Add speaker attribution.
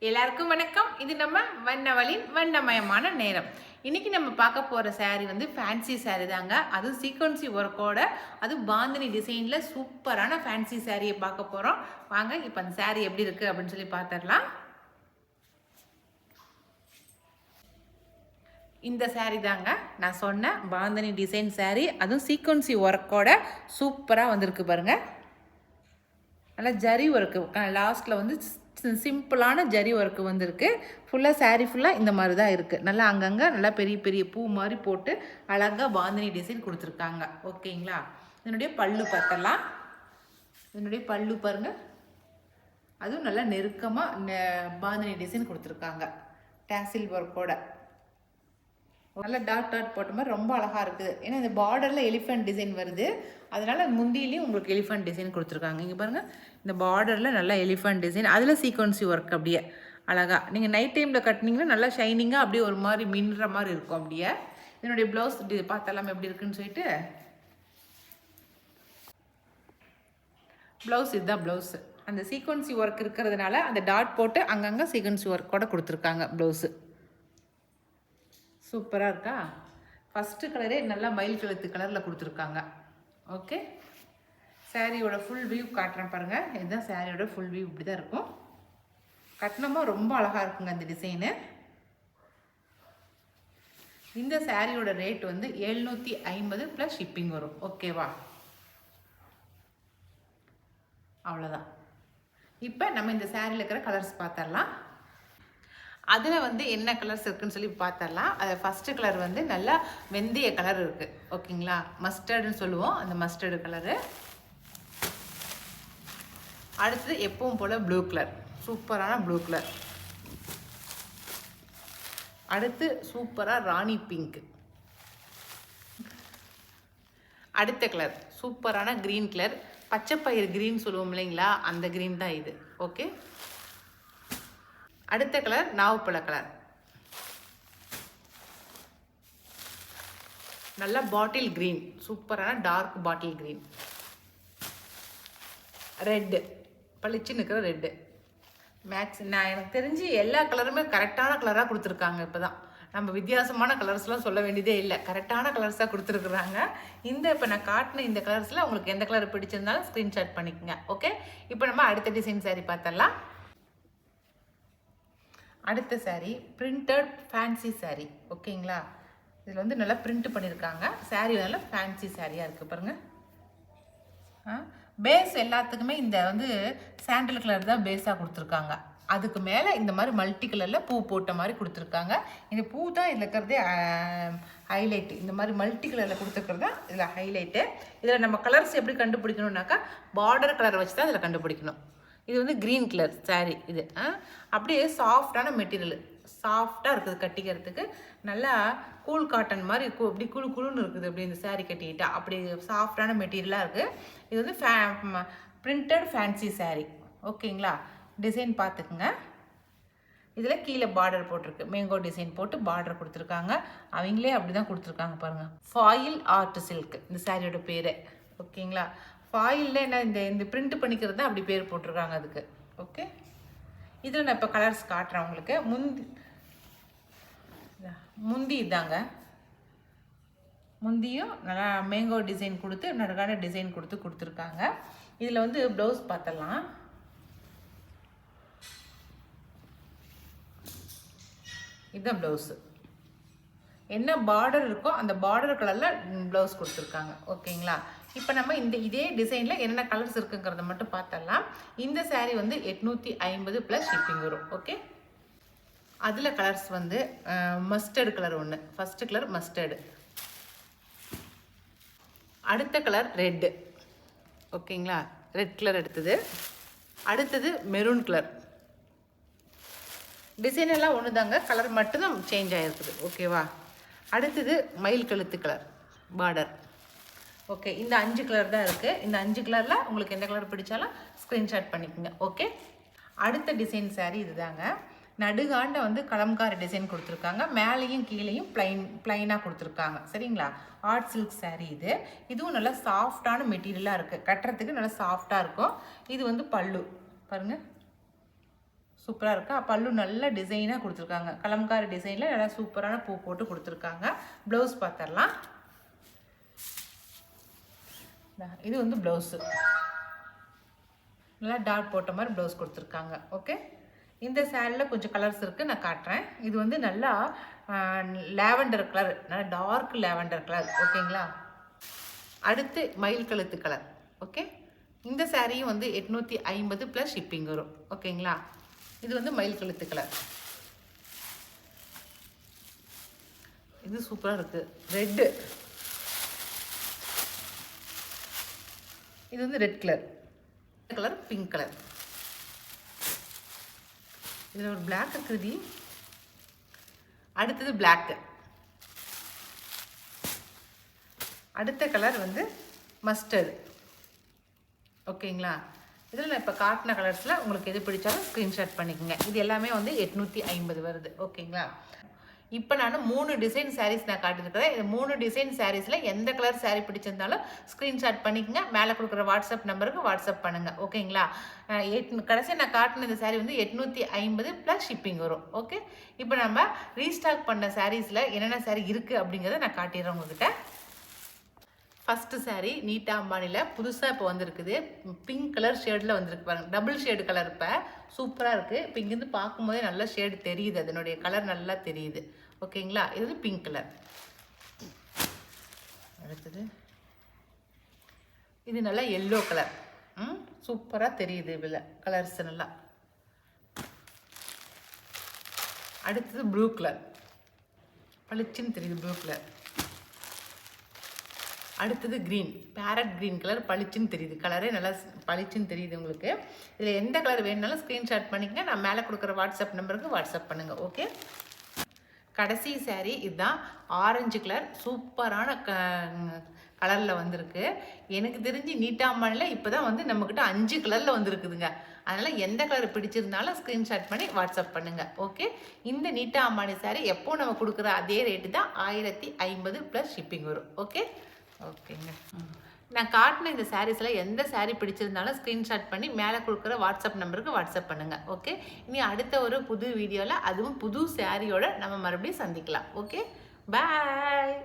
Speaker 1: எல்லாருக்கும் வணக்கம். இது நம்ம வண்ணவளின் வண்ணமயமான நேரம். இன்னைக்கு நம்ம பார்க்க போற saree வந்து ஃபேன்சி saree தாங்க. அது சீக்வன்சி ஒர்க்கோட அது பாந்தினி டிசைன்ல சூப்பரான ஃபேன்சி சாரியை பார்க்க போறோம். வாங்க இப்போ அந்த saree எப்படி இருக்கு அப்படின்னு சொல்லி பார்த்துடலாம். இந்த saree தாங்க நான் சொன்ன பாந்தினி டிசைன் saree. அதுவும் சீக்வன்சி ஒர்க்கோட சூப்பராக வந்திருக்கு பாருங்க. நல்லா ஜரி ஒர்க்கு லாஸ்ட்டில் வந்து சிம்பிளான ஜரி ஒர்க்கு வந்திருக்கு. ஃபுல்லாக saree ஃபுல்லாக இந்த மாதிரி தான் இருக்குது. நல்லா அங்கங்கே நல்லா பெரிய பெரிய பூ மாதிரி போட்டு அழகாக பாந்தினி டிசைன் கொடுத்துருக்காங்க. ஓகேங்களா? இதனுடைய பல்லு பார்த்தலாம். இதனுடைய பல்லு பாருங்கள், அதுவும் நல்லா நெருக்கமாக பாந்தினி டிசைன் கொடுத்துருக்காங்க டேசில் ஒர்க்கோட. நல்லா டாட் டாட் போட்ட மாதிரி ரொம்ப அழகாக இருக்குது. ஏன்னா இந்த பார்டரில் எலிஃபென்ட் டிசைன் வருது, அதனால் முந்தியிலையும் உங்களுக்கு எலிஃபென்ட் டிசைன் கொடுத்துருக்காங்க. இங்கே பாருங்கள், இந்த பார்டரில் நல்லா எலிஃபென்ட் டிசைன், அதில் சீக்வன்சி ஒர்க் அப்படியே அழகாக. நீங்கள் நைட் டைமில் கட்டினீங்கன்னா நல்லா ஷைனிங்காக அப்படியே ஒரு மாதிரி மின்னுற மாதிரி இருக்கும். அப்படியே இதனுடைய ப்ளவுஸ் பார்த்தலாம் எப்படி இருக்குன்னு சொல்லிட்டு. ப்ளவுஸ் இதுதான் ப்ளவுஸு. அந்த சீக்வன்சி ஒர்க் இருக்கிறதுனால அந்த டாட் போட்டு அங்கங்கே சீக்வன்சி ஒர்க்கோட கொடுத்துருக்காங்க ப்ளவுஸு. சூப்பராக இருக்கா? ஃபஸ்ட்டு கலரே நல்லா மயில் கழுத்து கலரில் கொடுத்துருக்காங்க. ஓகே, சாரியோட ஃபுல் வியூ காட்டுறேன் பாருங்கள். இதுதான் சாரியோட ஃபுல் வியூ, இப்படி தான் இருக்கும். கட்டினமா ரொம்ப அழகாக இருக்குங்க இந்த டிசைனு. இந்த சாரியோட ரேட் வந்து 750 ப்ளஸ் ஷிப்பிங் வரும். ஓகேவா? அவ்வளோதான். இப்போ நம்ம இந்த சாரியில் இருக்கிற கலர்ஸ் பார்த்துடலாம். அதில் வந்து என்ன கலர்ஸ் இருக்குதுன்னு சொல்லி பார்த்துடலாம். அது ஃபஸ்ட்டு கலர் வந்து நல்லா வெந்தய கலர் இருக்குது. ஓகேங்களா? மஸ்டர்டுன்னு சொல்லுவோம், அந்த மஸ்டர்டு கலரு. அடுத்தது எப்பவும் போல் ப்ளூ கலர், சூப்பரான ப்ளூ கலர். அடுத்து சூப்பராக ராணி பிங்க். அடுத்த கலர் சூப்பரான க்ரீன் கலர், பச்சைப்பயிர் க்ரீன் சொல்லுவோம் இல்லைங்களா, அந்த க்ரீன் தான் இது. ஓகே, அடுத்த கலர் நாவப்பழ கலர், நல்ல பாட்டில் க்ரீன், சூப்பரான டார்க் பாட்டில் க்ரீன். ரெட்டு, பளிச்சுன்னு இருக்கிற ரெட்டு. நான் எனக்கு தெரிஞ்சு எல்லா கலருமே கரெக்டான கலராக கொடுத்துருக்காங்க. இப்போ தான் நம்ம வித்தியாசமான கலர்ஸ்லாம் சொல்ல வேண்டியதே இல்லை, கரெக்டான கலர்ஸாக கொடுத்துருக்குறாங்க. இப்போ நான் காட்டின இந்த கலர்ஸில் உங்களுக்கு எந்த கலர் பிடிச்சிருந்தாலும் ஸ்க்ரீன்ஷாட் பண்ணிக்கோங்க. ஓகே, இப்போ நம்ம அடுத்த டிசைன் சாரீ பார்த்தரலாம். அடுத்த சாரீ பிரிண்டட் ஃபேன்சி சாரீ. ஓகேங்களா? இதில் வந்து நல்லா பிரிண்ட் பண்ணியிருக்காங்க. சாரீ நல்லா ஃபேன்சி சாரியாக இருக்குது பாருங்கள். பேஸ் எல்லாத்துக்குமே இந்த வந்து சாண்டல் கலர் தான் பேஸாக கொடுத்துருக்காங்க. அதுக்கு மேலே இந்த மாதிரி மல்டி கலரில் பூ போட்ட மாதிரி கொடுத்துருக்காங்க. இந்த பூ தான் இதில் இருக்கிறதே ஹைலைட்டு. இந்த மாதிரி மல்டி கலரில் கொடுத்துருக்கிறது தான் இதில் ஹைலைட்டு. இதில் நம்ம கலர்ஸ் எப்படி கண்டுபிடிக்கணும்னாக்கா பார்டர் கலரை வச்சு தான் இதில் கண்டுபிடிக்கணும். இது வந்து க்ரீன் கலர் சாரீ. இது அப்படியே சாஃப்டான மெட்டீரியல், சாஃப்டாக இருக்குது கட்டிக்கிறதுக்கு. நல்லா கூல் காட்டன் மாதிரி அப்படி குழுன்னு இருக்குது. அப்படி இந்த சாரீ கட்டிக்கிட்டா அப்படி சாஃப்டான மெட்டீரியலாக இருக்குது. இது வந்து பிரிண்டட் ஃபேன்சி சாரீ. ஓகேங்களா? டிசைன் பார்த்துக்குங்க. இதில் கீழே பார்டர் போட்டிருக்கு, மேங்கோ டிசைன் போட்டு பார்டர் கொடுத்துருக்காங்க. அவங்களே அப்படி தான் கொடுத்துருக்காங்க பாருங்கள். ஃபாயில் ஆர்ட் சில்க் இந்த சாரியோட பேர். ஓகேங்களா? ஃபாயிலில் என்ன இந்த பிரிண்ட் பண்ணிக்கிறது தான் அப்படி பேர் போட்டிருக்காங்க அதுக்கு. ஓகே, இதில் நான் இப்போ கலர்ஸ் காட்டுறேன் உங்களுக்கு. முந்தி இதாங்க. முந்தியும் நல்லா மேங்கோ டிசைன் கொடுத்து நடுக்கான டிசைன் கொடுத்துருக்காங்க. இதில் வந்து ப்ளவுஸ் பார்த்தலாம். இதுதான் ப்ளவுஸு. என்ன பார்டர் இருக்கோ அந்த பார்டர் கலரில் ப்ளவுஸ் கொடுத்துருக்காங்க. ஓகேங்களா? இப்போ நம்ம இதே டிசைனில் என்னென்ன கலர்ஸ் இருக்குங்கிறத மட்டும் பார்த்தரலாம். இந்த சாரீ வந்து 850 ப்ளஸ் ஷிப்பிங் வரும். ஓகே, அதில் கலர்ஸ் வந்து மஸ்டர்டு கலர் ஒன்று, ஃபஸ்ட்டு கலர் மஸ்டர்டு. அடுத்த கலர் ரெட்டு. ஓகேங்களா? ரெட் கலர் எடுத்தது. அடுத்தது மெரூன் கலர். டிசைன் எல்லாம் ஒன்று தாங்க, கலர் மட்டும்தான் சேஞ்ச் ஆகிருக்குது. ஓகேவா? அடுத்தது மயில் கழுத்து கலர் பார்டர். ஓகே, இந்த 5 கலர் தான் இருக்குது. இந்த 5 கலரில் உங்களுக்கு எந்த கலர் பிடிச்சாலும் ஸ்க்ரீன்ஷாட் பண்ணிக்கோங்க. ஓகே, அடுத்த டிசைன் சாரீ இதுதாங்க. நடுகாண்ட வந்து கலம்கார டிசைன் கொடுத்துருக்காங்க. மேலேயும் கீழேயும் பிளைனாக கொடுத்துருக்காங்க. சரிங்களா? ஆர்ட் சில்க் சாரீ இது. இதுவும் நல்லா சாஃப்டான மெட்டீரியலாக இருக்குது, கட்டுறதுக்கு நல்லா சாஃப்டாக இருக்கும். இது வந்து பல்லு பாருங்கள், சூப்பராக இருக்கா. பல்லு நல்ல டிசைனாக கொடுத்துருக்காங்க. கலம்காரி டிசைனில் நல்லா சூப்பரான பூ போட்டு கொடுத்துருக்காங்க. ப்ளவுஸ் பார்த்துடலாம். இது வந்து ப்ளவுஸு நல்லா டாட் போட்ட மாதிரி ப்ளவுஸ் கொடுத்துருக்காங்க. ஓகே, இந்த சேரீல கொஞ்சம் கலர்ஸ் இருக்குது, நான் காட்டுறேன். இது வந்து நல்லா லேவண்டர் கலர், நல்லா டார்க் லேவண்டர் கலர். ஓகேங்களா. அடுத்து மயில் கழுத்து கலர். ஓகே, இந்த சாரியும் வந்து 850 ப்ளஸ் ஷிப்பிங் வரும். ஓகேங்களா. இது வந்து மயில் கழுத்து கலர். இது சூப்பராக இருக்குது. ரெட்டு, இது வந்து red colour, colour pink colour. இதில் ஒரு பிளாக் இருக்குது. அடுத்தது பிளாக்கு. அடுத்த கலர் வந்து மஸ்டர்டு. ஓகேங்களா. இதில் நான் இப்போ காட்டின கலர்ஸில் உங்களுக்கு எது பிடிச்சாலும் ஸ்க்ரீன்ஷாட் பண்ணிக்கோங்க. இது எல்லாமே வந்து 850 வருது. ஓகேங்களா. இப்போ நான் 3 டிசைன் சாரீஸ் நான் காட்டியிருக்கிறேன். இந்த 3 டிசைன் சாரீஸில் எந்த கலர் சாரீ பிடிச்சிருந்தாலும் ஸ்க்ரீன்ஷாட் பண்ணிக்கோங்க. மேலே கொடுக்குற வாட்ஸ்அப் நம்பருக்கு வாட்ஸ்அப் பண்ணுங்கள். ஓகேங்களா. கடைசி நான் காட்டின இந்த சாரீ வந்து 850 ப்ளஸ் ஷிப்பிங் வரும். ஓகே, இப்போ நம்ம ரீஸ்டாக் பண்ண சாரீஸில் என்னென்ன சாரீ இருக்குது அப்படிங்கிறத நான் காட்டிடுறேன் உங்ககிட்ட. ஃபஸ்ட்டு சாரீ நீட்டா அம்பானியில் புதுசாக இப்போ வந்திருக்குது. பிங்க் கலர் ஷேடில் வந்திருக்கு பாருங்கள். Double shade colour. இப்போ சூப்பராக இருக்குது. இப்போ இங்கேருந்து பார்க்கும்போதே நல்ல ஷேடு தெரியுது, அதனுடைய கலர் நல்லா தெரியுது. ஓகேங்களா. இது வந்து பிங்க் கலர். அடுத்தது இது நல்லா எல்லோ கலர். சூப்பராக தெரியுது இதில் கலர்ஸ் நல்லா. அடுத்தது ப்ளூ கலர். பளிச்சுன்னு தெரியுது ப்ளூ கலர். அடுத்தது க்ரீன், பேரட் க்ரீன் கலர். பளிச்சுன்னு தெரியுது, கலரே நல்லா பளிச்சுன்னு தெரியுது உங்களுக்கு. இதில் எந்த கலர் வேணுனாலும் ஸ்க்ரீன்ஷாட் பண்ணிக்கங்க. நான் மேலே கொடுக்குற வாட்ஸ்அப் நம்பருக்கு வாட்ஸ்அப் பண்ணுங்கள். ஓகே, கடைசி சாரீ இதுதான். ஆரஞ்சு கலர் சூப்பரான கலரில் வந்திருக்கு. எனக்கு தெரிஞ்சு நீட்டா அம்பானியில் இப்போ தான் வந்து நம்மக்கிட்ட 5 கலரில் வந்துருக்குதுங்க. அதனால் எந்த கலர் பிடிச்சிருந்தாலும் ஸ்க்ரீன்ஷாட் பண்ணி வாட்ஸ்அப் பண்ணுங்கள். ஓகே, இந்த நீட்டா அம்பானி சாரீ எப்போ நம்ம கொடுக்குற அதே ரேட்டு தான் 1050 ப்ளஸ் ஷிப்பிங் வரும். ஓகே, ஓகேங்க. நான் காட்டின இந்த சாரீஸில் எந்த சாரீ பிடிச்சிருந்தாலும் ஸ்க்ரீன்ஷாட் பண்ணி மேலே கொடுக்குற வாட்ஸ்அப் நம்பருக்கு வாட்ஸ்அப் பண்ணுங்கள். ஓகே, இனி அடுத்த ஒரு புது வீடியோவில் அதுவும் புது சாரியோட நம்ம மறுபடியும் சந்திக்கலாம். ஓகே, பாய்.